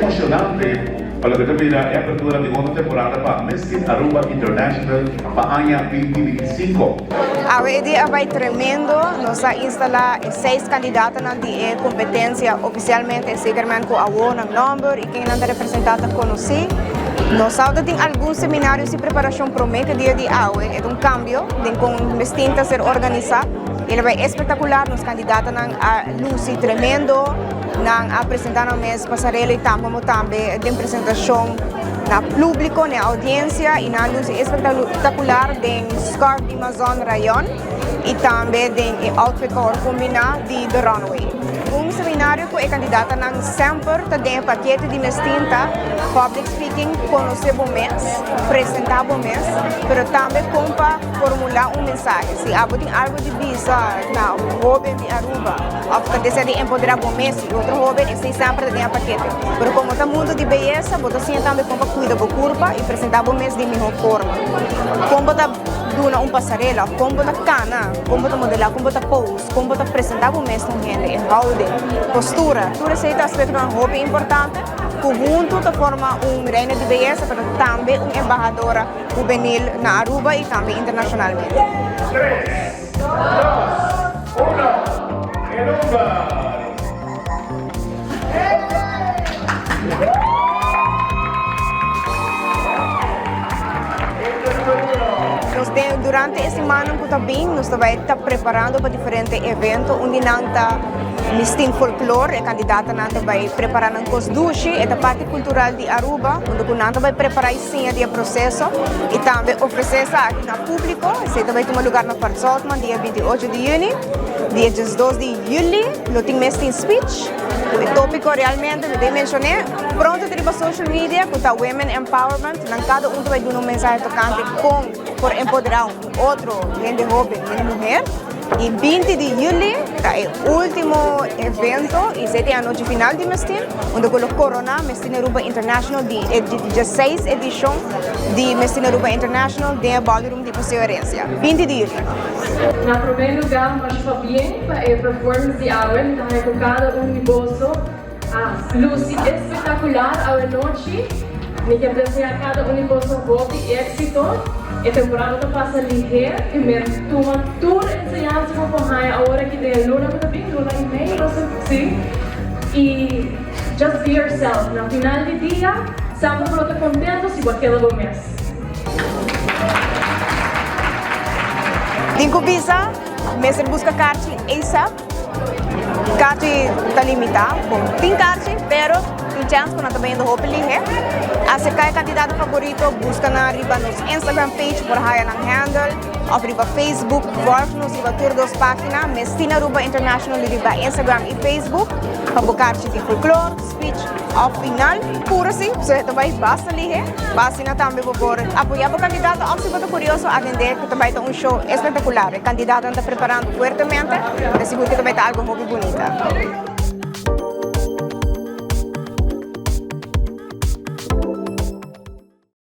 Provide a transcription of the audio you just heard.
emocionante para lo que termina en apertura de segunda temporada para Miss Teen Aruba International para año 2025. A idea vai tremendo, nós instalar 6 candidatos na competência oficialmente, seguramente com a ONU number e quem anda representado conosco. Nós temos alguns seminários de preparação promete dia de AUE, é cambio, de com mestinta ser organizado. Ele vai espetacular, nos candidatos a Lucy tremendo, na apresentar na mesa passarela e também de apresentação na público, na audiência e na luz espetacular de Scarf de Amazon Rayon e também de outfit combinado de The Runway. Seminário que é candidata ng sempre tem paquete de mestinta, public speaking, conhecer o mês, apresentar o mês, mas também compa formular mensagem. Se há algo de visa na jovem de Aruba, ou que deseja empoderar o mês, outro jovem, esse sempre tem paquete. Mas como está mundo de beleza, você sim também compa cuida do corpo e apresentar o mês de melhor forma. Como está duna passarela, como está cana, como está modelar, como está pose, como está apresentar o mês com gente, é postura. Tudo esse aspecto é roupa importante, conjunto de forma reina de beleza, mas também embajadora juvenil na Aruba e também internacionalmente. 3, 2, 1, Aruba! Durante essa semana, nós estamos preparando para diferentes eventos, onde nós Miss Teen Folklore, a candidata vai preparar um cosduche, é a parte cultural de Aruba, onde nós vai preparar sim o processo e também oferecer aqui no público. Você também tem um lugar na Park Saltman, dia 28 de junho, dia 12 de julho, no tem Miss Teen Speech. O tópico realmente, eu mencionei, pronto para social media, com a Women Empowerment, cada vai dar uma mensagem tocante por empoderar outro, gente jovem, gente mulher. E 20 de julho é o último evento e essa é a noite final de Miss Teen, onde coloco Corona Miss Teen Aruba International, de 16 edição de Miss Teen Aruba International, de Ballroom de Paseo Herencia, 20 de julho. Na primeiro lugar, mas bem para a performance de Awen, dahil com cada uniboso, a Lucy espetacular a noite, me quer desejar cada uniboso golpe e êxito. A temporada passa ligeira e mesmo toma tudo ensinado para a agora que tem luna também, luna e meio, não sei. E just be yourself. Na final do dia, sempre pronto contento se qualquer do mês. Dinco visa, mestre busca carte ASAP. Carte está limitada, bom, tem carte, pero tem chance que não está vendo roupa ligeira. Se cada candidato favorito, busca na riba nos Instagram page, por aí na handle, ou riba Facebook, work nos riba todas as páginas, Miss Teen Aruba International, riba Instagram e Facebook, para buscar de folclore, speech, ao final, pura sim, você também basta ali, basta na também por apoiar o candidato, ou se você curioso, atender, que também tem show espetacular, o candidato está preparando fortemente, para seguro que também está algo muito bonito.